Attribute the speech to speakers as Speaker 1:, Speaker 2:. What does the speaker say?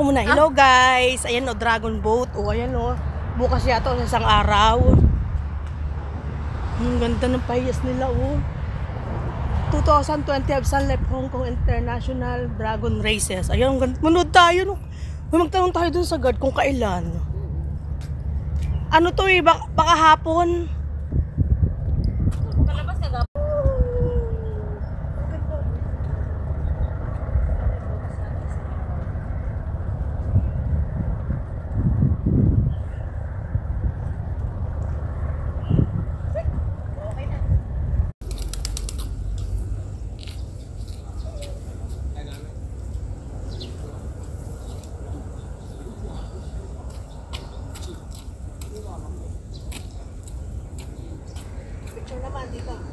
Speaker 1: muna. Hello guys. Ayan o, dragon boat. O, ayan o. Bukas yata sa isang araw. Ang ganda ng pahiyas nila o. 2020 Sun Life Hong Kong International Dragon Races. Ayan, manood tayo no. Magtanong tayo dun sa guard kung kailan. Ano to eh, baka hapon.
Speaker 2: Palabas ka ga.
Speaker 1: Picture naman dito.